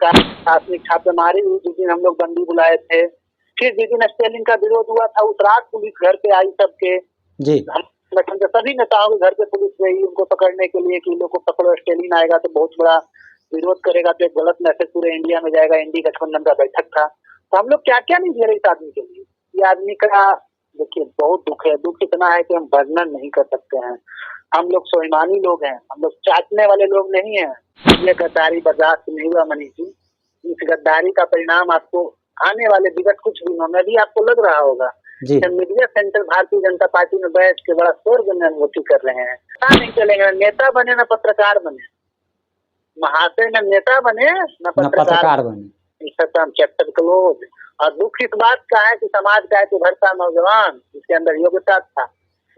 प्रशासनिक छापेमारी हुई जिस दिन हम लोग बंदी बुलाए थे। फिर जिस दिन स्टेलिंग का विरोध हुआ था उस रात पुलिस घर पे आई सबके। जी हम संगठन के सभी नेताओं के घर पे पुलिस गई उनको पकड़ने के लिए कि इन लोग को पकड़ो, स्टेलिन आएगा तो बहुत बड़ा विरोध करेगा तो एक गलत मैसेज पूरे इंडिया में जाएगा। इंडी गठबंधन का बैठक था तो हम लोग क्या क्या नहीं झेले इस आदमी के लिए। ये आदमी का देखिए बहुत दुख है। दुख इतना है कि हम वर्णन नहीं कर सकते हैं। हम लोग स्वाभिमानी लोग हैं, हम लोग चाटने वाले लोग नहीं हैं। ये गद्दारी बर्दाश्त नहीं हुआ मनीष जी। इस गद्दारी का परिणाम आपको आने वाले विगत कुछ दिनों में भी आपको लग रहा होगा। Media centre Bharatiya Janata party में बैठ के बड़ा शोर अनुभूति कर रहे हैं। पता नहीं चलेगा, नेता बने न पत्रकार बने, महाशय न नेता बने न पत्रकार बने। इस हम चैप्टर क्लोज। और दुख इस बात का है कि समाज का एक उभरता नौजवान जिसके अंदर योग्यता था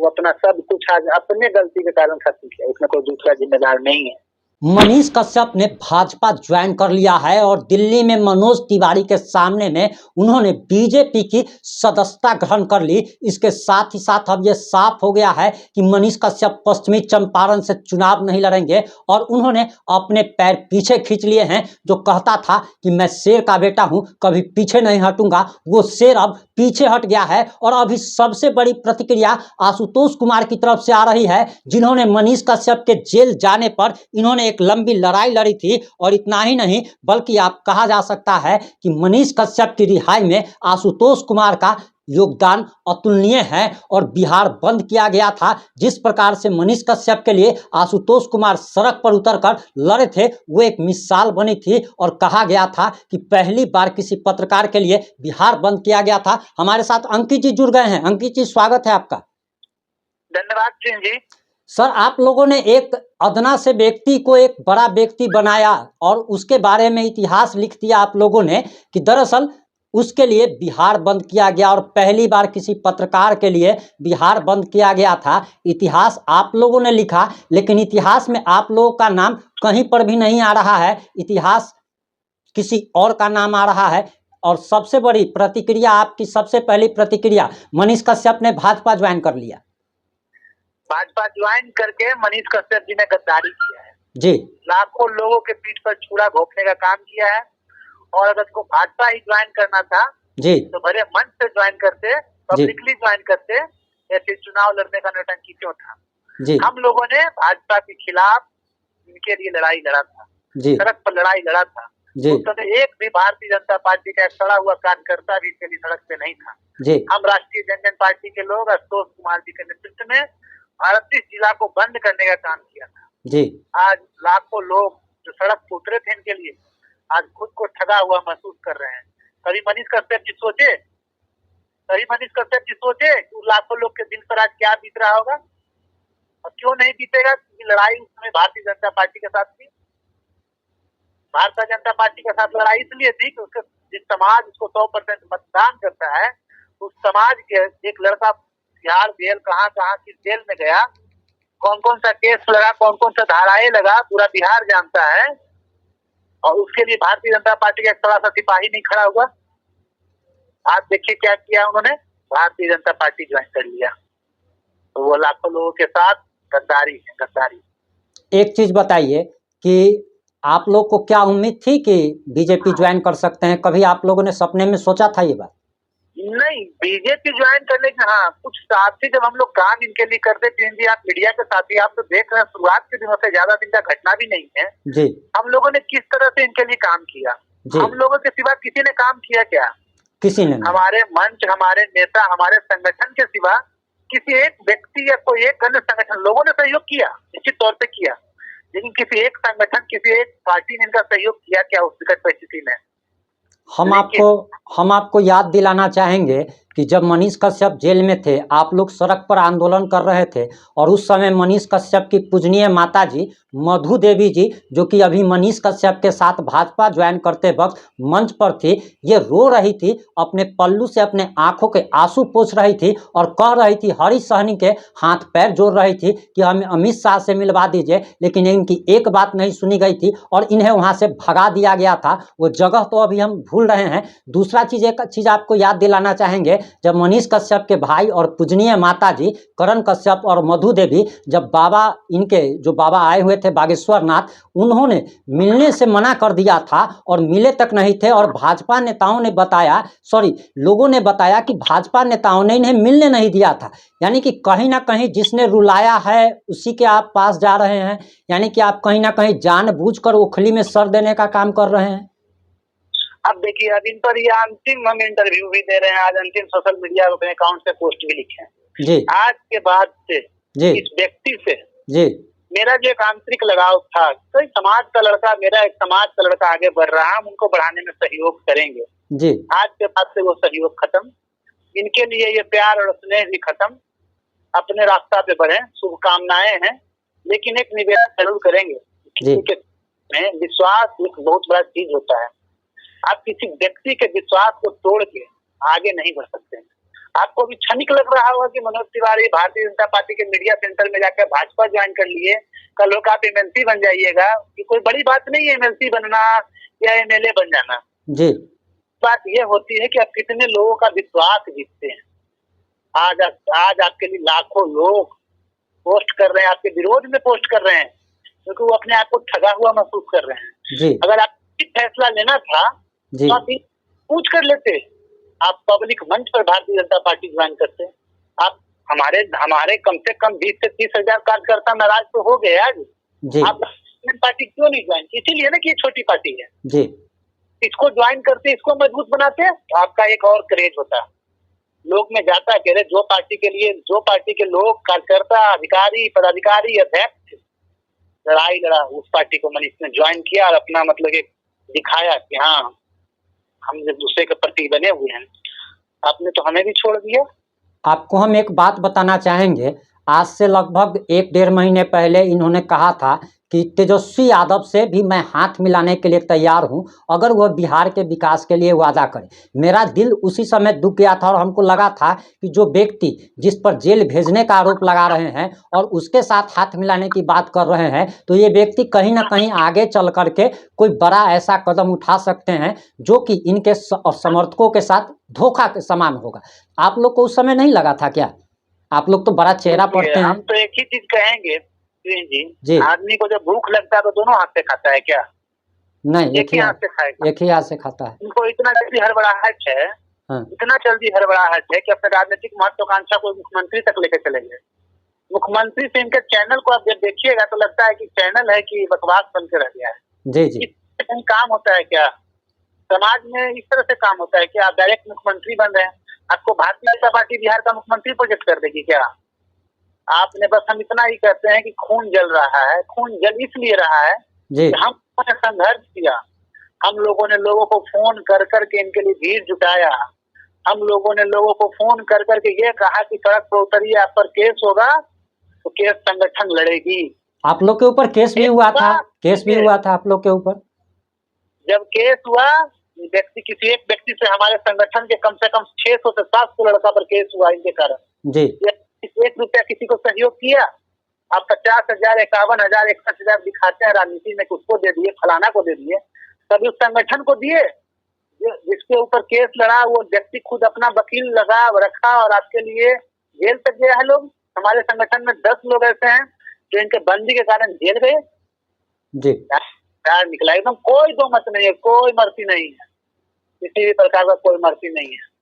वो अपना सब कुछ आज अपने गलती के कारण खत्म किया। इसमें कोई दूसरा जिम्मेदार नहीं है। मनीष कश्यप ने भाजपा ज्वाइन कर लिया है और दिल्ली में मनोज तिवारी के सामने में उन्होंने बीजेपी की सदस्यता ग्रहण कर ली। इसके साथ ही साथ अब ये साफ हो गया है कि मनीष कश्यप पश्चिमी चंपारण से चुनाव नहीं लड़ेंगे और उन्होंने अपने पैर पीछे खींच लिए हैं। जो कहता था कि मैं शेर का बेटा हूं, कभी पीछे नहीं हटूंगा, वो शेर अब पीछे हट गया है। और अभी सबसे बड़ी प्रतिक्रिया आशुतोष कुमार की तरफ से आ रही है, जिन्होंने मनीष कश्यप के जेल जाने पर इन्होंने एक लंबी लड़ाई लड़ी थी। और इतना ही नहीं बल्कि आप कहा जा सकता है कि मनीष कश्यप की रिहाई में आशुतोष कुमार का योगदान अतुलनीय है। और बिहार बंद किया गया था, जिस प्रकार से मनीष कश्यप के लिए आशुतोष कुमार सड़क पर उतरकर लड़े थे वो एक मिसाल बनी थी। और कहा गया था कि पहली बार किसी पत्रकार के लिए बिहार बंद किया गया था। हमारे साथ अंकित जी जुड़ गए हैं। अंकित जी स्वागत है आपका। धन्यवाद जी। सर, आप लोगों ने एक अदना से व्यक्ति को एक बड़ा व्यक्ति बनाया और उसके बारे में इतिहास लिख दिया आप लोगों ने कि दरअसल उसके लिए बिहार बंद किया गया और पहली बार किसी पत्रकार के लिए बिहार बंद किया गया था। इतिहास आप लोगों ने लिखा, लेकिन इतिहास में आप लोगों का नाम कहीं पर भी नहीं आ रहा है। इतिहास किसी और का नाम आ रहा है। और सबसे बड़ी प्रतिक्रिया, आपकी सबसे पहली प्रतिक्रिया, मनीष कश्यप ने भाजपा ज्वाइन कर लिया। भाजपा ज्वाइन करके मनीष कश्यप जी ने गद्दारी किया है जी। लाखों लोगों के पीठ पर छुरा घोंपने का काम किया है। और अगर उसको भाजपा ही ज्वाइन करना था जी तो बड़े मंच से ज्वाइन करते, पब्लिकली ज्वाइन करते, या फिर चुनाव लड़ने का नौटंकी क्यों था जी। हम लोगों ने भाजपा के खिलाफ इनके लिए लड़ाई लड़ा था जी। सड़क पर लड़ाई लड़ा था जी। उस समय एक भी भारतीय जनता पार्टी का सड़ा हुआ कार्यकर्ता भी इसके लिए सड़क पे नहीं था जी। हम राष्ट्रीय जनता पार्टी के लोग आशुतोष कुमार जी के नेतृत्व में 38 जिला को बंद करने का काम किया था जी। आज लाखों लोग जो सड़क पर उतरे थे इनके लिए आज खुद को ठगा हुआ महसूस कर रहे हैं। कभी मनीष कश्यप जी सोचे कि लाखों लोग के दिल पर आज क्या बीत रहा होगा और क्यों नहीं बीतेगा। लड़ाई उस समय भारतीय जनता पार्टी के साथ थी। भारतीय जनता पार्टी के साथ लड़ाई इसलिए थी कि उसके जिस समाज उसको 100% मतदान करता है उस समाज के एक लड़का बिहार जेल कहाँ किस जेल में गया, कौन कौन सा केस लगा, कौन कौन सा धाराएं लगा, पूरा बिहार जानता है। और उसके लिए भारतीय जनता पार्टी का एक बड़ा सा सिपाही नहीं खड़ा हुआ। आज देखिए क्या किया उन्होंने, भारतीय जनता पार्टी ज्वाइन कर लिया। तो वो लाखों लोगों के साथ गद्दारी है, गद्दारी। एक चीज बताइए कि आप लोग को क्या उम्मीद थी कि बीजेपी ज्वाइन कर सकते हैं? कभी आप लोगों ने सपने में सोचा था ये बात? नहीं, बीजेपी ज्वाइन करने के कुछ साथी जब हम लोग काम इनके लिए करते थे, आप मीडिया के साथी आप तो देख रहे हैं शुरुआत के दिनों से ज्यादा दिन का घटना भी नहीं है जी। हम लोगों ने किस तरह से इनके लिए काम किया। हम लोगों के सिवा किसी ने काम किया क्या? किसी ने। हमारे मंच, हमारे नेता, हमारे संगठन के सिवा किसी एक व्यक्ति या कोई एक अन्य संगठन, लोगों ने सहयोग किया, निश्चित तौर पे किया, लेकिन किसी एक संगठन, किसी एक पार्टी ने इनका सहयोग किया क्या उस विकट परिस्थिति में? हम आपको याद दिलाना चाहेंगे कि जब मनीष कश्यप जेल में थे, आप लोग सड़क पर आंदोलन कर रहे थे और उस समय मनीष कश्यप की पूजनीय माता जी मधु देवी जी, जो कि अभी मनीष कश्यप के साथ भाजपा ज्वाइन करते वक्त मंच पर थी, ये रो रही थी, अपने पल्लू से अपने आंखों के आंसू पोंछ रही थी और कह रही थी, हरी सहनी के हाथ पैर जोड़ रही थी कि हमें अमित शाह से मिलवा दीजिए। लेकिन इनकी एक बात नहीं सुनी गई थी और इन्हें वहाँ से भगा दिया गया था। वो जगह तो अभी हम भूल रहे हैं। दूसरा चीज़, एक चीज़ आपको याद दिलाना चाहेंगे जब मनीष कश्यप के भाई और पूजनीय माता जी करण कश्यप और मधु देवी, जब बाबा इनके जो बाबा आए हुए थे बागेश्वर नाथ, उन्होंने मिलने से मना कर दिया था और मिले तक नहीं थे। और भाजपा नेताओं ने बताया, लोगों ने बताया कि भाजपा नेताओं ने इन्हें मिलने नहीं दिया था। यानी कि कहीं ना कहीं जिसने रुलाया है उसी के आप पास जा रहे हैं, यानी कि आप कहीं ना कहीं जानबूझकर उखली में सर देने का काम कर रहे हैं। अब देखिए, अब इन पर ये अंतिम हम इंटरव्यू भी दे रहे हैं, आज अंतिम सोशल मीडिया अपने अकाउंट से पोस्ट भी लिखे हैं जी। आज के बाद से जी इस व्यक्ति से जी मेरा जो एक आंतरिक लगाव था, तो समाज का लड़का, मेरा एक समाज का लड़का आगे बढ़ रहा है, हम उनको बढ़ाने में सहयोग करेंगे जी। आज के बाद से वो सहयोग खत्म, इनके लिए ये प्यार और स्नेह भी खत्म। अपने रास्ता पे बढ़े, शुभकामनाएं हैं, लेकिन एक निवेदन जरूर करेंगे। किसी के में विश्वास एक बहुत बड़ा चीज होता है। आप किसी व्यक्ति के विश्वास को तोड़ के आगे नहीं बढ़ सकते हैं। आपको भी क्षणिक लग रहा होगा कि मनोज तिवारी भारतीय जनता पार्टी के मीडिया सेंटर में जाकर भाजपा ज्वाइन कर लिए, कल लोग आप एमएलसी बन जाइएगा। ये कोई बड़ी बात नहीं है एमएलसी बनना या एमएलए बन जाना जी। बात ये होती है कि आप कितने लोगों का विश्वास जीतते हैं। आज आपके लिए लाखों लोग पोस्ट कर रहे हैं, आपके विरोध में पोस्ट कर रहे हैं, क्योंकि वो अपने आप को ठगा हुआ महसूस कर रहे हैं जी। अगर आपको फैसला लेना था तो आप पूछ कर लेते, आप पब्लिक मंच पर भारतीय जनता पार्टी ज्वाइन करते। आप हमारे कम से कम 20 से 30 हजार कार्यकर्ता नाराज तो हो गए आज जी। आप पार्टी क्यों नहीं ज्वाइन? इसीलिए ना कि ये छोटी पार्टी है जी। इसको ज्वाइन करते, इसको मजबूत बनाते, तो आपका एक और क्रेज होता है, लोग में जाता कह रहे जो पार्टी के लिए, जो पार्टी के लोग, कार्यकर्ता, अधिकारी, पदाधिकारी, अध्यक्ष लड़ाई लड़ा, उस पार्टी को मनीष ने ज्वाइन किया और अपना मतलब एक दिखाया कि हाँ हम एक दूसरे के प्रति बने हुए हैं। आपने तो हमें भी छोड़ दिया। आपको हम एक बात बताना चाहेंगे, आज से लगभग 1-1.5 महीने पहले इन्होंने कहा था कि तेजस्वी यादव से भी मैं हाथ मिलाने के लिए तैयार हूं, अगर वह बिहार के विकास के लिए वादा करे। मेरा दिल उसी समय दुख गया था और हमको लगा था कि जो व्यक्ति जिस पर जेल भेजने का आरोप लगा रहे हैं और उसके साथ हाथ मिलाने की बात कर रहे हैं, तो ये व्यक्ति कहीं ना कहीं आगे चल करके कोई बड़ा ऐसा कदम उठा सकते हैं जो कि इनके समर्थकों के साथ धोखा के समान होगा। आप लोग को उस समय नहीं लगा था क्या? आप लोग तो बड़ा चेहरा पढ़ते हैं। हम तो एक ही चीज कहेंगे जी, आदमी को जब भूख लगता है तो दोनों हाथ से खाता है क्या? नहीं, एक ही हाथ से खाएगा। एक ही हाथ से खाता है। इनको इतना जल्दी हड़बड़ाहट है, इतना जल्दी हड़बड़ाहट है कि अपने राजनीतिक महत्वाकांक्षा को मुख्यमंत्री तक लेकर चलेंगे। मुख्यमंत्री से इनके चैनल को आप जब देखिएगा तो लगता है कि चैनल है कि बकवास बन के रह गया है जी जी। काम होता है क्या समाज में? इस तरह से काम होता है कि आप डायरेक्ट मुख्यमंत्री बन रहे हैं, आपको भारतीय जनता पार्टी बिहार का मुख्यमंत्री प्रोजेक्ट कर देगी क्या? आपने बस हम इतना ही कहते हैं कि खून जल रहा है। खून जल इसलिए रहा है कि हम संघर्ष किया, हम लोगों ने लोगों को फोन कर करके इनके लिए भीड़ जुटाया, हम लोगों ने लोगों को फोन कर करके ये कहा कि सड़क पर उतरिए, आप पर केस होगा तो केस संगठन लड़ेगी। आप लोग के ऊपर केस भी हुआ था? केस भी हुआ था आप लोग के ऊपर? जब केस हुआ, किसी एक व्यक्ति से हमारे संगठन के कम से कम 600 से 700 लड़का पर केस हुआ इनके कारण जी। 1 रुपया किसी को सहयोग किया, आप 50,000, 51,000, 61,000 दिखाते हैं राजनीति में, उसको दे दिए, फलाना को दे दिए, तभी उस संगठन को दिए। जिसके ऊपर केस लड़ा वो व्यक्ति खुद अपना वकील लगा रखा और आपके लिए जेल तक गया है। लोग हमारे संगठन में 10 लोग ऐसे हैं जो इनके बंदी के कारण जेल गए जी। यार निकला एकदम, कोई दो मत नहीं है, कोई मर्जी नहीं है, किसी भी प्रकार का कोई मर्जी नहीं है।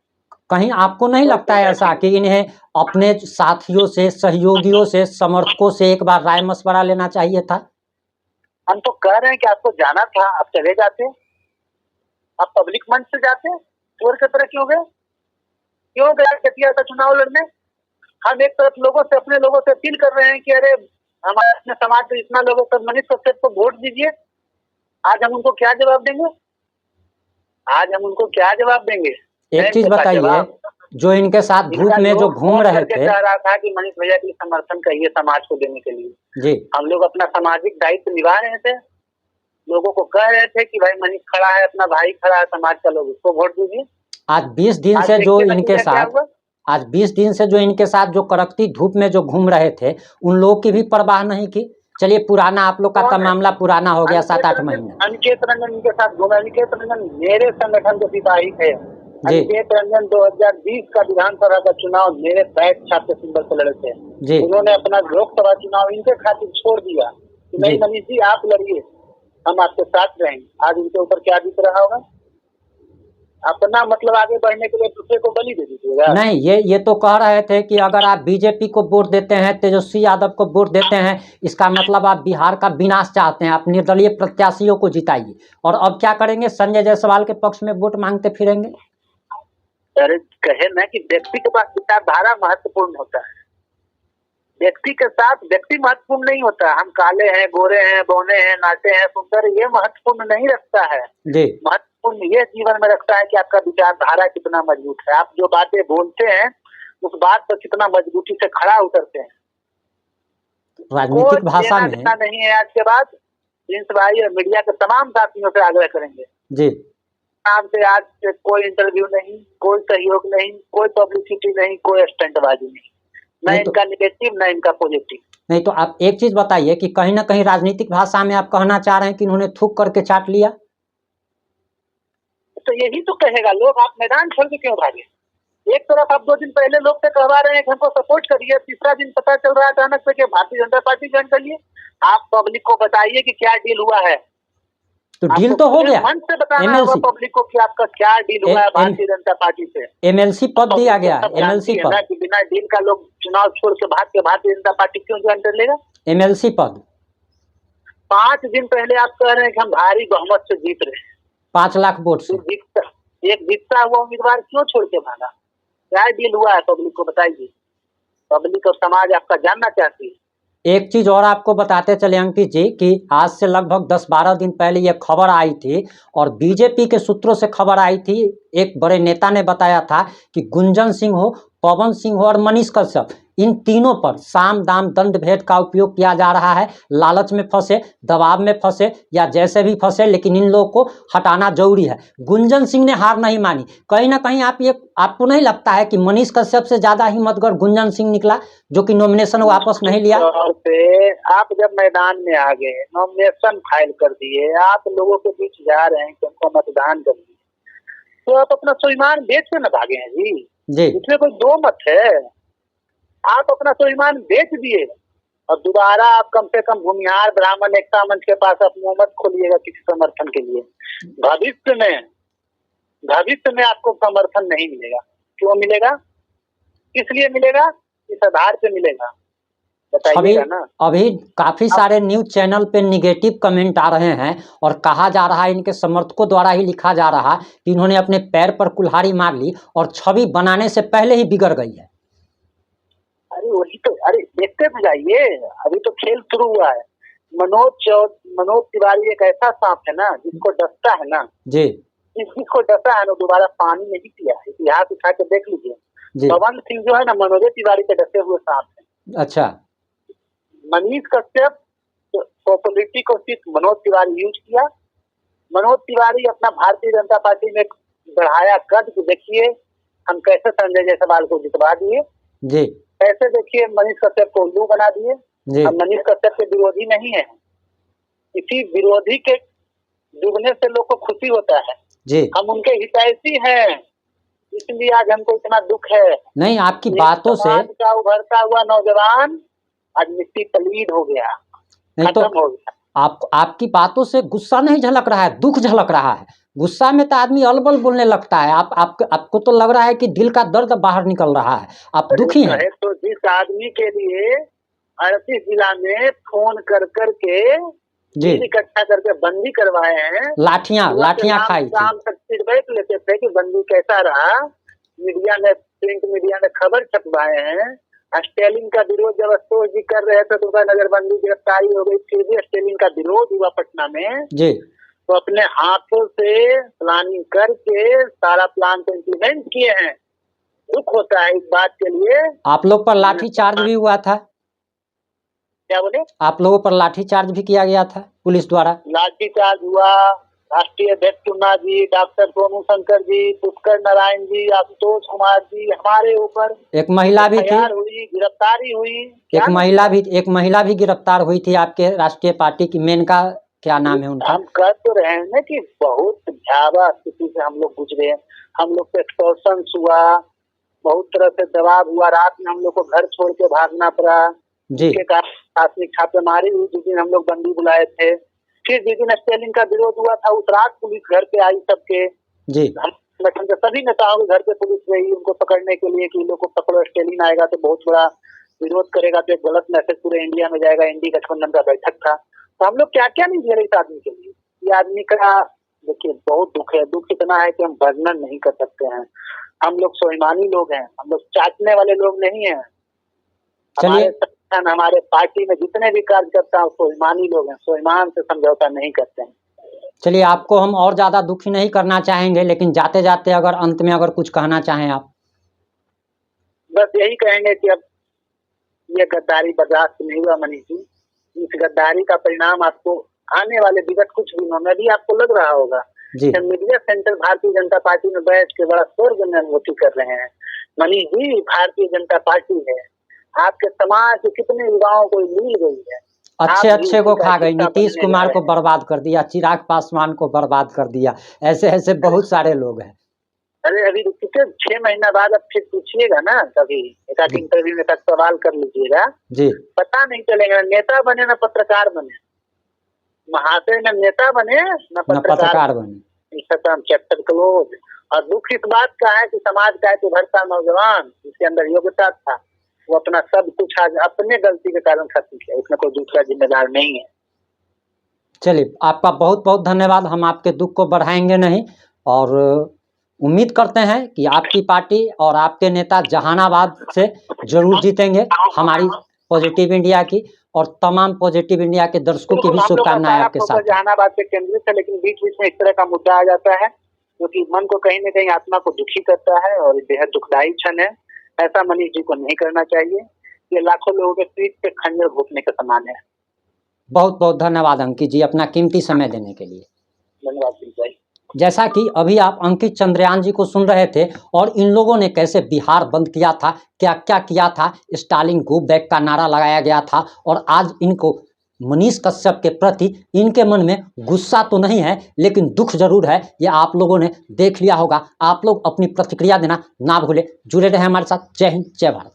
कहीं आपको नहीं लगता है ऐसा कि इन्हें अपने साथियों से, सहयोगियों से, समर्थकों से एक बार राय मशवरा लेना चाहिए था? हम तो कह रहे हैं कि आपको जाना था, आप चले जाते, आप पब्लिक मंच से जाते, चोर की तरह क्यों गए? क्यों गए कटिया का चुनाव लड़ने? हम एक तरफ लोगों से, अपने लोगों से अपील कर रहे हैं कि अरे हमारे अपने समाज से इतना लोगों को मनीष कश्यप को वोट दीजिए। आज हम उनको क्या जवाब देंगे? आज हम उनको क्या जवाब देंगे? एक चीज बताइए, जो इनके साथ धूप में जो घूम रहे थे, कह रहा था कि मनीष भैया के समर्थन करिए समाज को देने के लिए जी। हम लोग अपना सामाजिक दायित्व निभा रहे थे, लोगों को कह रहे थे कि भाई मनीष खड़ा है, अपना भाई खड़ा है समाज का, लोग उसको वोट दीजिए। आज 20 दिन से जो इनके साथ जो कड़कती धूप में जो घूम रहे थे, उन लोगों की भी परवाह नहीं की। चलिए पुराना आप लोग का तो मामला पुराना हो गया, 7-8 महीने। अनिकेत रंजन इनके साथ घूमे। अनिकेत रंजन मेरे संगठन के सिपाही थे, जी अभिषेक रंजन 2020 का विधानसभा का चुनाव मेरे बैठ छात्र सिंबल से लड़े थे। जी उन्होंने अपना लोकसभा चुनाव इनके खातिर छोड़ दिया कि नहीं जी मनीष जी आप लड़िए, हम आपके साथ रहेंगे। आज इनके ऊपर क्या बीत रहा होगा? अपना मतलब आगे बढ़ने के लिए दूसरे को बलि दे दीजिएगा। नहीं, ये तो कह रहे थे कि अगर आप बीजेपी को वोट देते हैं, तेजस्वी यादव को वोट देते हैं, इसका मतलब आप बिहार का विनाश चाहते हैं, आप निर्दलीय प्रत्याशियों को जिताइए। और अब क्या करेंगे? संजय जायसवाल के पक्ष में वोट मांगते फिरेंगे। अरे कहे ना कि व्यक्ति के पास विचारधारा महत्वपूर्ण होता है, व्यक्ति के साथ व्यक्ति महत्वपूर्ण नहीं होता। हम काले हैं, गोरे हैं, बौने हैं, नाटे हैं, सुंदर, ये महत्वपूर्ण नहीं रखता है। जी महत्वपूर्ण ये जीवन में रखता है कि आपका विचारधारा कितना मजबूत है, आप जो बातें बोलते हैं उस बात पर कितना मजबूती से खड़ा उतरते हैं। राजनीतिक भाषा में नहीं है आज के बाद। प्रिंस भाई और मीडिया के तमाम साथियों से आग्रह करेंगे, जी नाम से आज से कोई इंटरव्यू नहीं, कोई सहयोग नहीं, कोई पब्लिसिटी नहीं, कोई स्टंटबाजी नहीं, न इनका निगेटिव न इनका पॉजिटिव। नहीं तो आप एक चीज बताइए कि कहीं ना कहीं राजनीतिक भाषा में आप कहना चाह रहे हैं कि इन्होंने थूक करके चाट लिया। तो यही तो कहेगा लोग, आप मैदान छोड़ के क्यों भागे? एक तरफ आप 2 दिन पहले लोग से कहवा रहे हैं कि हमको सपोर्ट करिए, तीसरा दिन पता चल रहा है अचानक से कि भारतीय जनता पार्टी ज्वाइन करिए। आप पब्लिक को बताइए कि क्या डील हुआ है। तो डील तो हो गया, मन से बताना होगा पब्लिक को कि आपका क्या डील हुआ है भारतीय जनता पार्टी से। एमएलसी पद दिया गया है, एमएलसी पद। कि बिना डील का लोग चुनाव छोड़ के भाग के भारतीय जनता पार्टी क्यों ज्वाइन कर लेगा? एमएलसी पद 5 दिन पहले आप कह रहे हैं कि हम भारी बहुमत से जीत रहे हैं, 5 लाख वोट से। एक जीतता हुआ उम्मीदवार क्यों छोड़ के भागा? क्या डील हुआ है पब्लिक को बताइए। पब्लिक और समाज आपका जानना चाहती है। एक चीज और आपको बताते चले अंकित जी कि आज से लगभग 10-12 दिन पहले यह खबर आई थी और बीजेपी के सूत्रों से खबर आई थी, एक बड़े नेता ने बताया था कि गुंजन सिंह हो, पवन सिंह हो और मनीष कश्यप, इन तीनों पर साम दाम दंड भेद का उपयोग किया जा रहा है। लालच में फंसे, दबाव में फंसे या जैसे भी फंसे, लेकिन इन लोगों को हटाना जरूरी है। गुंजन सिंह ने हार नहीं मानी। कहीं ना कहीं आपको नहीं लगता है कि मनीष कश्यप से ज्यादा हिम्मतगर गुंजन सिंह निकला, जो कि नॉमिनेशन वापस नहीं लिया? आप जब मैदान में आ गए, नॉमिनेशन फाइल कर दिए, आप लोगों के बीच जा रहे हैं कि उनको मतदान करिए, तो आप अपना स्वाभिमान बेच के न भागे हैं जी। इसमें कोई दो मत है। आप अपना स्वाभिमान बेच दिए और दोबारा आप कम से कम भूमिहार ब्राह्मण एकता मंच के पास अपनी उम्मीद खोलिएगा किसी समर्थन के लिए। भविष्य में आपको समर्थन नहीं मिलेगा। क्यों मिलेगा? किस लिए मिलेगा? इस आधार पे मिलेगा, बताइएगा ना। अभी काफी सारे न्यूज चैनल पे निगेटिव कमेंट आ रहे हैं और कहा जा रहा है, इनके समर्थकों द्वारा ही लिखा जा रहा कि इन्होंने अपने पैर पर कुल्हाड़ी मार ली और छवि बनाने से पहले ही बिगड़ गई है। अरे वही तो, अरे देखते तो जाइए, अभी तो खेल शुरू हुआ है। मनोज तिवारी एक ऐसा सांप है ना जिसको डसता है ना जी, जिसको डसा है ना दोबारा पानी नहीं पिया। इतिहास उठा के देख लीजिए। पवन सिंह जो है ना मनोज तिवारी के डसे हुए सांप है। अच्छा, मनीष कश्यप पॉपुलरिटी को सिर्फ मनोज तिवारी यूज किया। मनोज तिवारी अपना भारतीय जनता पार्टी में बढ़ाया कद, देखिए हम कैसे संजय जायसवाल को जितवा दिए जी, कैसे देखिए मनीष कश्यप को उल्लू बना दिए। हम मनीष कश्यप के विरोधी नहीं है, किसी विरोधी के डूबने से लोग को खुशी होता है जी। हम उनके हितैषी हैं, इसलिए आज हमको इतना दुख है। नहीं, आपकी बातों से का उभरता हुआ नौजवान आज मिट्टी पलीद हो गया, खत्म हो गया। आपकी बातों से गुस्सा नहीं झलक रहा है, दुख झलक रहा है। गुस्सा में तो आदमी अलबल बोलने लगता है। आपको तो लग रहा है कि दिल का दर्द बाहर निकल रहा है, आप दुखी हैं। तो जिस आदमी के लिए 38 जिला में फोन कर करके इकट्ठा करके बंदी करवाए हैं, लाठियां खाई थी, शाम तक फीडबैक लेते थे कि बंदी कैसा रहा, मीडिया ने, प्रिंट मीडिया ने खबर छपवाए हैं। स्टेलिन का विरोध जब अशोक जी कर रहे थे तो नजरबंदी गिरफ्तारी हो गई, फिर भी स्टेलिन का विरोध हुआ पटना में जी। तो अपने हाथों से प्लानिंग करके सारा प्लान को इम्प्लीमेंट किए हैं। दुख होता है इस बात के लिए। आप लोग पर लाठी चार्ज भी हुआ था? क्या बोले? आप लोगों पर लाठी चार्ज भी किया गया था पुलिस द्वारा? लाठी चार्ज हुआ। राष्ट्रीय अध्यक्ष टुन्ना जी, डॉक्टर सोनू शंकर जी, पुष्कर नारायण जी, आशुतोष कुमार जी, हमारे ऊपर एक महिला भी थी, गिरफ्तारी हुई। एक महिला भी गिरफ्तार हुई थी आपके राष्ट्रीय पार्टी की मेनका क्या नाम है उनका? हम कह तो रहे हैं ना कि बहुत भयावह स्थिति से हम लोग गुजरे हैं। हम लोग पे एक्सटॉर्शन हुआ, बहुत तरह से दबाव हुआ, रात में हम लोग को घर छोड़ के भागना पड़ा। जी जिसके कारण प्राथमिक छापेमारी हुई, जिस दिन हम लोग बंदी बुलाए थे। फिर जिस दिन स्टेलिंग का विरोध हुआ था, उस रात पुलिस घर पे आई सबके। जी हम संगठन के सभी नेताओं के घर पे पुलिस गई उनको पकड़ने के लिए कि लोग को पकड़ो, स्टेलिन आएगा तो बहुत बड़ा विरोध करेगा, तो एक गलत मैसेज पूरे इंडिया में जाएगा। इंडी गठबंधन का बैठक था, तो हम लोग क्या क्या नहीं झेले इस आदमी के लिए। ये आदमी का देखिए बहुत दुख है। दुख इतना है कि हम वर्णन नहीं कर सकते हैं। हम लोग स्वाभिमानी लोग हैं, हम लोग चाटने वाले लोग नहीं हैं। हमारे संगठन, हमारे पार्टी में जितने भी कार्यकर्ता हैं स्वाभिमानी लोग हैं, स्वाभिमान से समझौता नहीं करते हैं। चलिए, आपको हम और ज़्यादा दुखी नहीं करना चाहेंगे, लेकिन जाते जाते अगर अंत में अगर कुछ कहना चाहें आप? बस यही कहेंगे कि अब ये गद्दारी बर्दाश्त नहीं हुआ मनीष जी। इस गद्दारी का परिणाम आपको आने वाले विगत कुछ दिनों में भी आपको लग रहा होगा। Media centre Bharatiya Janata party में बैठ के बड़ा स्वर्ग में अनुभूति कर रहे हैं। मनीष जी, भारतीय जनता पार्टी है, आपके समाज के कितने युवाओं को मिल गई है, अच्छे को खा गई। नीतीश कुमार को बर्बाद कर दिया, चिराग पासवान को बर्बाद कर दिया, ऐसे ऐसे बहुत सारे लोग हैं। अरे अभी कितने 6 महीना बाद अब फिर पूछिएगा ना, कभी एक इंटरव्यू में सवाल कर लीजिएगा जी, पता नहीं चलेगा। नेता बने ना पत्रकार बने, महाशय न नेता बने न पत्रकार बने। खत्म, चैप्टर क्लोज। और दुख इस बात का है कि समाज का एक उभरता नौजवान जिसके अंदर योग्यता था, वो अपना सब कुछ आज अपने गलती के कारण खत्म किया, इसमें कोई दूसरा जिम्मेदार नहीं है। चलिए, आपका बहुत बहुत धन्यवाद। हम आपके दुख को बढ़ाएंगे नहीं और उम्मीद करते हैं कि आपकी पार्टी और आपके नेता जहानाबाद से जरूर जीतेंगे। हमारी पॉजिटिव इंडिया की और तमाम पॉजिटिव इंडिया के दर्शकों की भी शुभकामनाएं आपके साथ। जहानाबाद पे केंद्रित है, लेकिन बीच बीच में इस तरह का मुद्दा आ जाता है जो कि मन को कहीं न कहीं आत्मा को दुखी करता है और बेहद दुखदायी क्षण है। ऐसा मनीष जी को नहीं करना चाहिए। ये लाखों लोगों के पीठ पे खंजर घोंपने के समान है। बहुत बहुत धन्यवाद अंकित जी, अपना कीमती समय देने के लिए। धन्यवाद भाई। जैसा कि अभी आप अंकित चंद्रयान जी को सुन रहे थे और इन लोगों ने कैसे बिहार बंद किया था, क्या क्या किया था, स्टालिन गो बैक का नारा लगाया गया था और आज इनको मनीष कश्यप के प्रति इनके मन में गुस्सा तो नहीं है लेकिन दुख जरूर है। ये आप लोगों ने देख लिया होगा। आप लोग अपनी प्रतिक्रिया देना ना भूलें। जुड़े रहे हमारे साथ। जय हिंद, जय भारत।